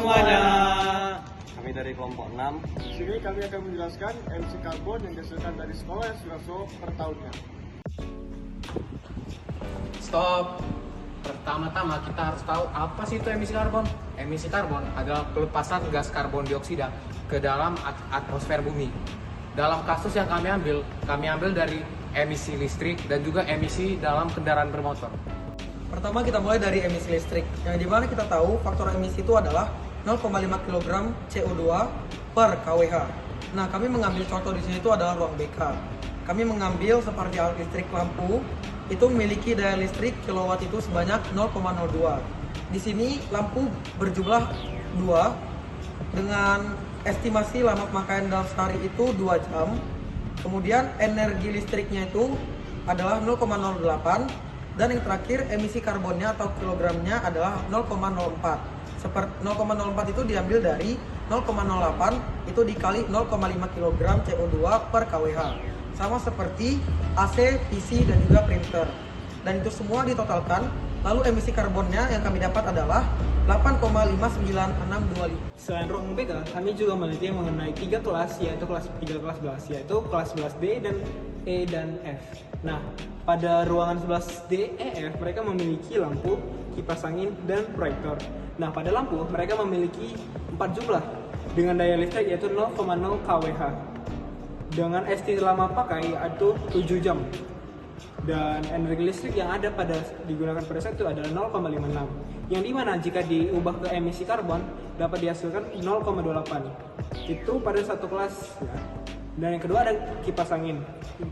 semuanya. Kami dari kelompok 6. Di sini kami akan menjelaskan emisi karbon yang dihasilkan dari sekolah Sudarso per tahunnya. Stop. Pertama-tama kita harus tahu apa sih itu emisi karbon. Emisi karbon adalah pelepasan gas karbon dioksida ke dalam atmosfer bumi. Dalam kasus yang kami ambil dari emisi listrik dan juga emisi dalam kendaraan bermotor. Pertama kita mulai dari emisi listrik, yang dimana kita tahu faktor emisi itu adalah 0,5 kg CO2 per kWh. Nah, kami mengambil contoh di sini itu adalah ruang BK. Kami mengambil seperti alat listrik lampu, itu memiliki daya listrik kilowatt itu sebanyak 0,02. Di sini lampu berjumlah 2 dengan estimasi lama pemakaian dalam sehari itu 2 jam. Kemudian energi listriknya itu adalah 0,08 dan yang terakhir emisi karbonnya atau kilogramnya adalah 0,04. 0,04 itu diambil dari 0,08 itu dikali 0,5 kg CO2 per kWh. Sama seperti AC, PC dan juga printer. Dan itu semua ditotalkan, lalu emisi karbonnya yang kami dapat adalah 8,59625. Selain ruang BK, kami juga meneliti mengenai 3 kelas, yaitu kelas 3 kelas 11, yaitu kelas 11D dan E dan F. Nah, pada ruangan 11D, E, F mereka memiliki lampu, kipas angin, dan proyektor. Nah, pada lampu mereka memiliki 4 jumlah dengan daya listrik yaitu 0,0 kWh. Dengan estimasi lama pakai yaitu 7 jam. Dan energi listrik yang ada digunakan pada saat itu adalah 0,56. Yang dimana jika diubah ke emisi karbon dapat dihasilkan 0,28. Itu pada satu kelas ya. Dan yang kedua ada kipas angin.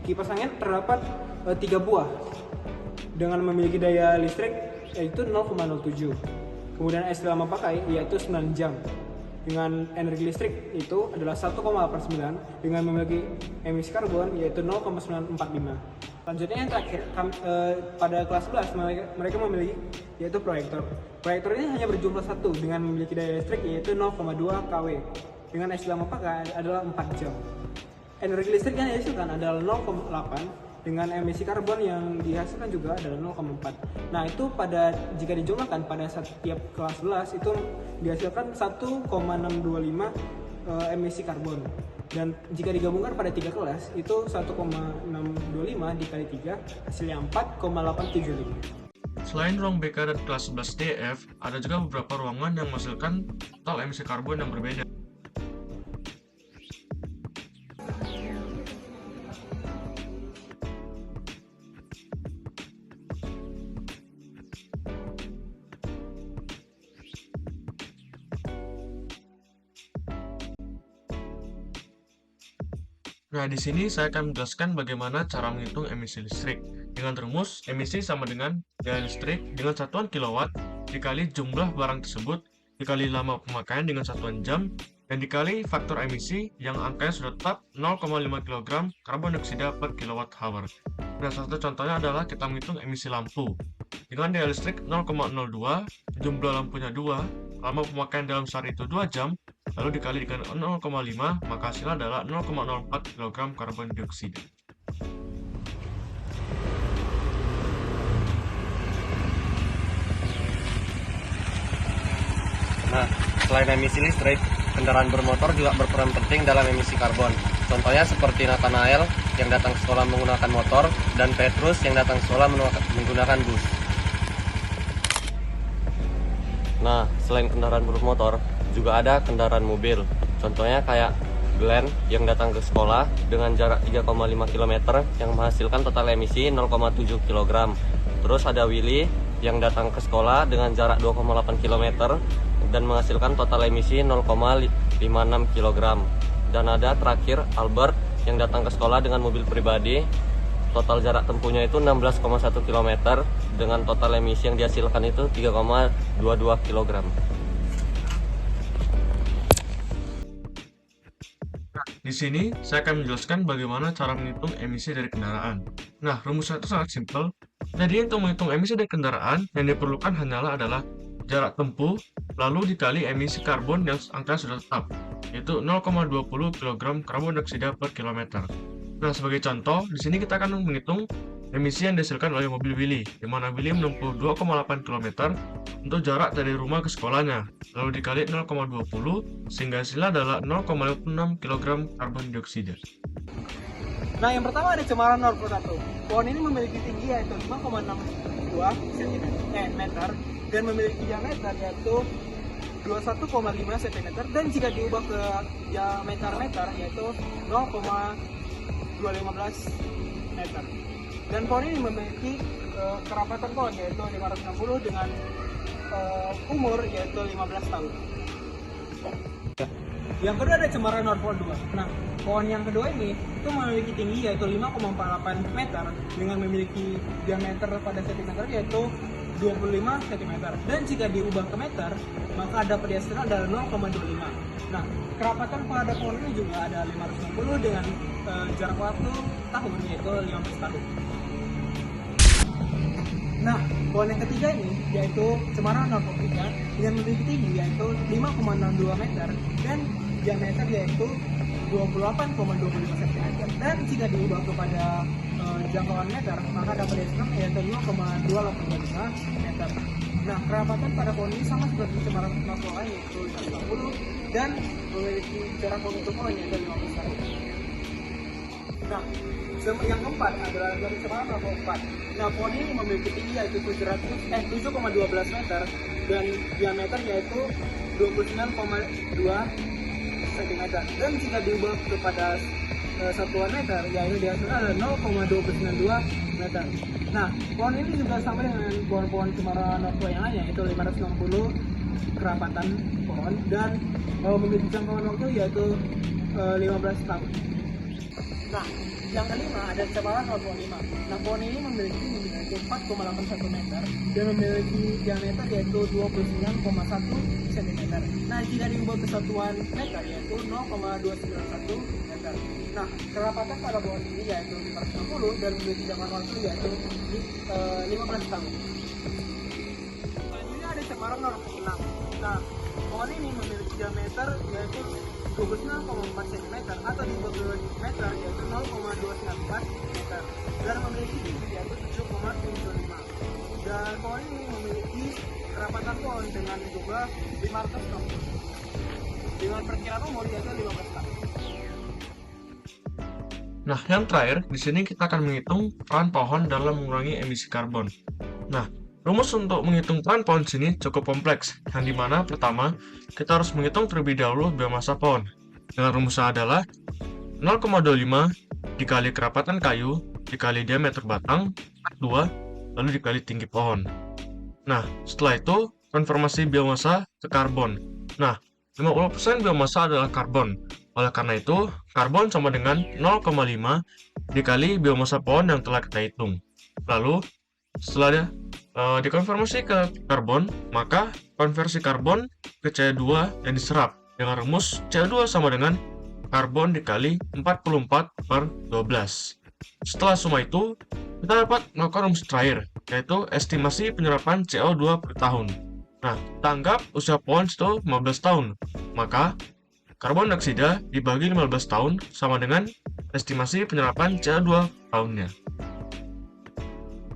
Kipas angin terdapat 3 buah dengan memiliki daya listrik yaitu 0,07. Kemudian estimasi lama pakai yaitu 9 jam. Dengan energi listrik itu adalah 1,89 dengan memiliki emisi karbon yaitu 0,945. Selanjutnya yang terakhir pada kelas 11 mereka memiliki yaitu proyektor. Proyektor ini hanya berjumlah 1 dengan memiliki daya listrik yaitu 0,2 kW. Dengan estimasi lama pakai adalah 4 jam. Energi listrik yang dihasilkan adalah 0,8 dengan emisi karbon yang dihasilkan juga adalah 0,4. Nah, itu jika dijumlahkan pada setiap kelas 11 itu dihasilkan 1,625 emisi karbon. Dan jika digabungkan pada 3 kelas itu 1,625 dikali 3 hasilnya 4,875. Selain ruang BK dan kelas 11 DF, ada juga beberapa ruangan yang menghasilkan total emisi karbon yang berbeda. Nah, di sini saya akan menjelaskan bagaimana cara menghitung emisi listrik. Dengan rumus, emisi sama dengan daya listrik dengan satuan kilowatt dikali jumlah barang tersebut, dikali lama pemakaian dengan satuan jam, dan dikali faktor emisi yang angkanya sudah tetap 0,5 kg karbon dioksida per kWh. Nah, salah satu contohnya adalah kita menghitung emisi lampu. Dengan daya listrik 0,02, jumlah lampunya 2, lama pemakaian dalam sehari itu 2 jam, lalu dikali dengan 0,5, maka hasilnya adalah 0,04 kg karbon dioksida. Nah, selain emisi listrik, kendaraan bermotor juga berperan penting dalam emisi karbon. Contohnya seperti Nathanael yang datang ke sekolah menggunakan motor dan Petrus yang datang ke sekolah menggunakan bus. Nah, selain kendaraan bermotor, juga ada kendaraan mobil. Contohnya kayak Glenn yang datang ke sekolah dengan jarak 3,5 km yang menghasilkan total emisi 0,7 kg. Terus ada Willy yang datang ke sekolah dengan jarak 2,8 km dan menghasilkan total emisi 0,56 kg. Dan ada terakhir Albert yang datang ke sekolah dengan mobil pribadi. Total jarak tempuhnya itu 16,1 km dengan total emisi yang dihasilkan itu 3,22 kg. Di sini, saya akan menjelaskan bagaimana cara menghitung emisi dari kendaraan. Nah, rumusnya itu sangat simpel. Jadi, untuk menghitung emisi dari kendaraan, yang diperlukan adalah jarak tempuh, lalu dikali emisi karbon yang angka sudah tetap, yaitu 0,20 kg karbon dioksida per kilometer. Nah, sebagai contoh, di sini kita akan menghitung emisi yang dihasilkan oleh mobil Willy, di mana Willy menempuh 2,8 km untuk jarak dari rumah ke sekolahnya, lalu dikali 0,20 sehingga hasilnya adalah 0,56 kg karbon dioksida. Nah, yang pertama ada cemaran luar kota. Pohon ini memiliki tinggi yaitu 5,62 meter dan memiliki diameter yaitu 21,5 cm, dan jika diubah ke diameter meter yaitu 0,215 meter. Dan pohon ini memiliki kerapatan pohon yaitu 560 dengan umur yaitu 15 tahun. Yang kedua ada cemara Norfolk 2. Nah, pohon yang kedua ini itu memiliki tinggi yaitu 5,48 meter dengan memiliki diameter pada sentimeter yaitu 25 cm. Dan jika diubah ke meter, maka ada dihasilkan adalah 0,25. Nah, kerapatan pada pohon ini juga ada 560 dengan jarak waktu tahun yaitu 15 tahun. Nah, pohon yang ketiga ini yaitu cemara Norfolk 3 dengan memiliki tinggi yaitu 5,62 meter dan diameter yaitu 28,25 cm. Dan jika diubah kepada jangkauan meter, maka dapat dihasilkan yaitu 0,285 meter. Nah, kerapatan pada pohon ini sama seperti cemara Norfolk lain yaitu 150 dan memiliki jarak untuk pohon yaitu 15 tahun. Nah, yang keempat adalah dari cemara Norfolk 4. Nah, pohon ini memiliki tinggi yaitu 7,12 meter dan diameter yaitu 29,2 cm. Dan jika diubah kepada satuan meter, yaitu dihasilkan adalah 0,292 meter. Nah, pohon ini juga sama dengan pohon-pohon cemara Norfolk yang lainnya, yaitu 560 kerapatan pohon dan memiliki jangkauan waktu yaitu 15 tahun. Nah, yang kelima ada cemara Norfolk 5. Nah, pohon ini memiliki tinggi yaitu 4,81 meter dan memiliki diameter yaitu 29,1 cm. Nah, jika diubah ke satuan meter yaitu 0,291 meter. Nah, kerapatan pada pohon ini yaitu 560 dan memiliki jangkauan waktu yaitu 15 tahun. Selanjutnya ada cemara Norfolk 6. Nah, pohon ini memiliki diameter yaitu 29,4 cm atau diubah ke meter yaitu 0,294 meter dan memiliki tinggi yaitu 7,75. Dan pohon ini memiliki kerapatan pohon dengan jumlah 560 dengan perkiraan umur yaitu 15 tahun. Nah, yang terakhir, di sini kita akan menghitung peran pohon dalam mengurangi emisi karbon. Nah, rumus untuk menghitung peran pohon sini cukup kompleks, yang dimana pertama, kita harus menghitung terlebih dahulu biomasa pohon. Dengan rumusnya adalah 0,25 dikali kerapatan kayu, dikali diameter batang, 2, lalu dikali tinggi pohon. Nah, setelah itu, konversi biomasa ke karbon. Nah, 50% biomasa adalah karbon. Oleh karena itu, karbon sama dengan 0,5 dikali biomasa pohon yang telah kita hitung. Lalu, setelah dikonversi ke karbon, maka konversi karbon ke CO2 yang diserap dengan rumus CO2 sama dengan karbon dikali 44/12. Setelah semua itu, kita dapat melakukan rumus terakhir, yaitu estimasi penyerapan CO2 per tahun. Nah, kita anggap usia pohon itu 15 tahun, maka karbon dioksida dibagi 15 tahun sama dengan estimasi penyerapan CO2 tahunnya.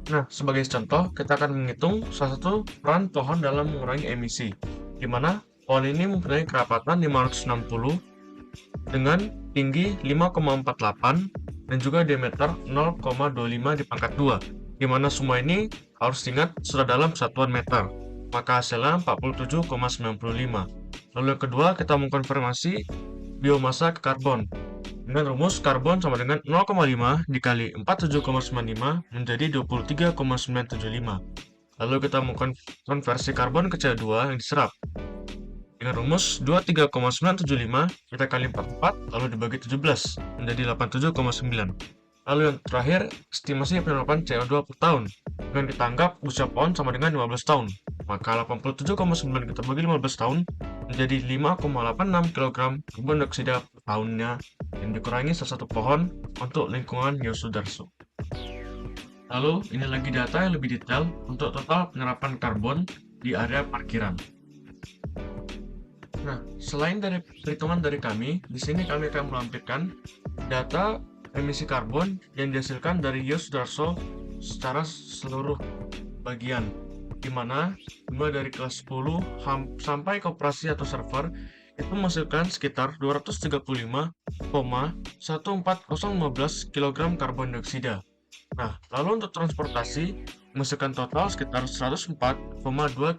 Nah, sebagai contoh, kita akan menghitung salah satu peran pohon dalam mengurangi emisi, di mana pohon ini mempunyai kerapatan 560 dengan tinggi 5,48 dan juga diameter 0,25 di pangkat 2, di mana semua ini harus diingat sudah dalam satuan meter, maka hasilnya 47,95. Lalu yang kedua, kita mengkonfirmasi biomasa ke karbon. Dengan rumus karbon sama dengan 0,5 dikali 47,95 menjadi 23,975. Lalu kita mengkonversi karbon ke CO2 yang diserap. Dengan rumus 23,975 kita kali 44 lalu dibagi 17 menjadi 87,9. Lalu yang terakhir, estimasi penyerapan CO2 per tahun. Dengan kita anggap usia pohon sama dengan 15 tahun. Maka 87,9 kita bagi 15 tahun menjadi 5,86 kg karbon dioksida per tahunnya yang dikurangi salah satu pohon untuk lingkungan Yosudarso. Lalu, ini lagi data yang lebih detail untuk total penyerapan karbon di area parkiran. Nah, selain dari perhitungan dari kami, di sini kami akan melampirkan data emisi karbon yang dihasilkan dari Yosudarso secara seluruh bagian, di mana mulai dari kelas 10 sampai koperasi atau server itu menghasilkan sekitar 235,14015 kg karbon dioksida. Nah, lalu untuk transportasi menghasilkan total sekitar 104,2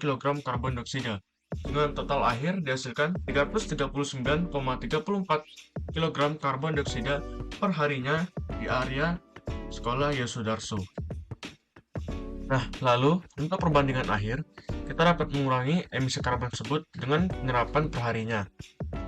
kg karbon dioksida. Dengan total akhir dihasilkan 339,34 kg karbon dioksida per harinya di area sekolah Yosudarso. Nah, lalu untuk perbandingan akhir, kita dapat mengurangi emisi karbon tersebut dengan penyerapan perharinya,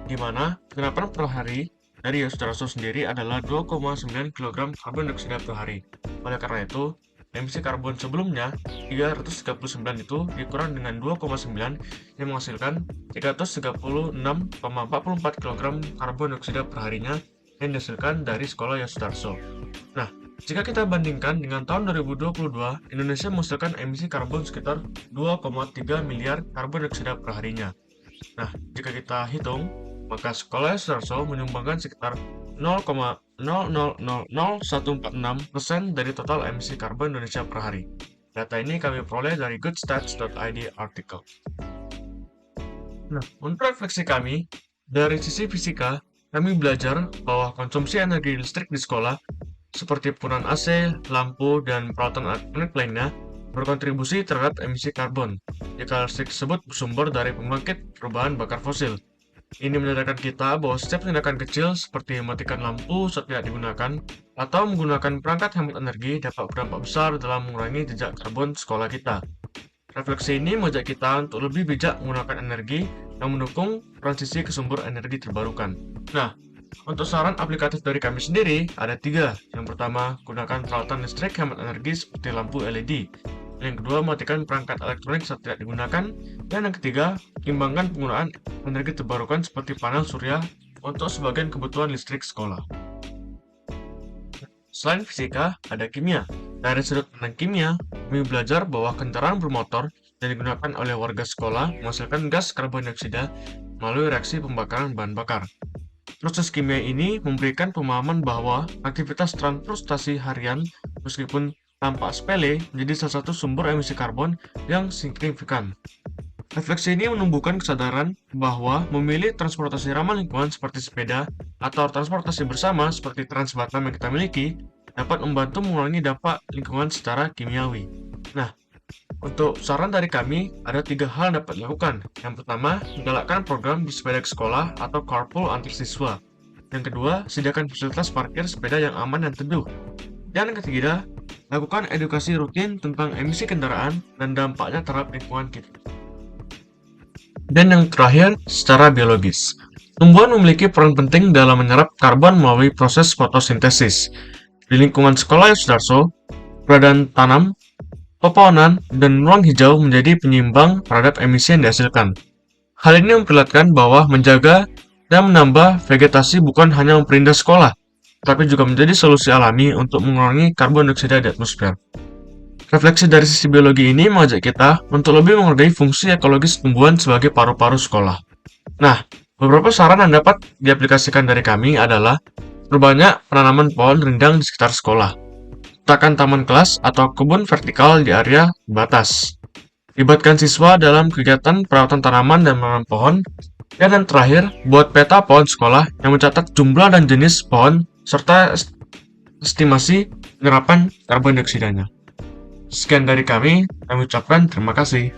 di mana penyerapan per hari dari Yosudarso sendiri adalah 2,9 kg karbon dioksida per hari. Oleh karena itu, emisi karbon sebelumnya 339 itu dikurang dengan 2,9 yang menghasilkan 336,44 kg karbon dioksida per harinya yang dihasilkan dari sekolah Yosudarso. Nah, jika kita bandingkan dengan tahun 2022, Indonesia menghasilkan emisi karbon sekitar 2,3 miliar karbon dioksida per harinya. Nah, jika kita hitung, maka sekolah Yosudarso menyumbangkan sekitar 0,000146% dari total emisi karbon Indonesia per hari. Data ini kami peroleh dari goodstats.id artikel. Nah, untuk refleksi kami, dari sisi fisika, kami belajar bahwa konsumsi energi listrik di sekolah, seperti penggunaan AC, lampu, dan peralatan elektronik lainnya, berkontribusi terhadap emisi karbon, jika listrik tersebut bersumber dari pembangkit berbahan bakar fosil. Ini menyadarkan kita bahwa setiap tindakan kecil seperti mematikan lampu saat tidak digunakan atau menggunakan perangkat hemat energi dapat berdampak besar dalam mengurangi jejak karbon sekolah kita. Refleksi ini mengajak kita untuk lebih bijak menggunakan energi yang mendukung transisi ke sumber energi terbarukan. Nah, untuk saran aplikatif dari kami sendiri ada 3. Yang pertama, gunakan peralatan listrik hemat energi seperti lampu LED. Yang kedua, matikan perangkat elektronik saat tidak digunakan. Dan yang ketiga, imbangkan penggunaan energi terbarukan seperti panel surya untuk sebagian kebutuhan listrik sekolah. Selain fisika, ada kimia. Dari sudut pandang kimia, kami belajar bahwa kendaraan bermotor yang digunakan oleh warga sekolah menghasilkan gas karbon dioksida melalui reaksi pembakaran bahan bakar. Proses kimia ini memberikan pemahaman bahwa aktivitas transportasi harian, meskipun tampak sepele, menjadi salah satu sumber emisi karbon yang signifikan. Refleksi ini menumbuhkan kesadaran bahwa memilih transportasi ramah lingkungan seperti sepeda atau transportasi bersama seperti Transbatam yang kita miliki dapat membantu mengurangi dampak lingkungan secara kimiawi. Nah, untuk saran dari kami, ada 3 hal yang dapat dilakukan. Yang pertama, menggalakkan program bersepeda ke sekolah atau carpool antar siswa. Yang kedua, sediakan fasilitas parkir sepeda yang aman dan teduh. Dan yang ketiga, lakukan edukasi rutin tentang emisi kendaraan dan dampaknya terhadap lingkungan kita. Dan yang terakhir, secara biologis. Tumbuhan memiliki peran penting dalam menyerap karbon melalui proses fotosintesis. Di lingkungan sekolah Yosudarso, keberadaan tanam, pepohonan, dan ruang hijau menjadi penyeimbang terhadap emisi yang dihasilkan. Hal ini memperlihatkan bahwa menjaga dan menambah vegetasi bukan hanya memperindah sekolah, tapi juga menjadi solusi alami untuk mengurangi karbon dioksida di atmosfer. Refleksi dari sisi biologi ini mengajak kita untuk lebih menghargai fungsi ekologis tumbuhan sebagai paru-paru sekolah. Nah, beberapa saran yang dapat diaplikasikan dari kami adalah perbanyak penanaman pohon rindang di sekitar sekolah, letakkan taman kelas atau kebun vertikal di area batas, libatkan siswa dalam kegiatan perawatan tanaman dan menanam pohon, dan yang terakhir, buat peta pohon sekolah yang mencatat jumlah dan jenis pohon serta estimasi penyerapan karbon dioksidanya. Sekian dari kami ucapkan terima kasih.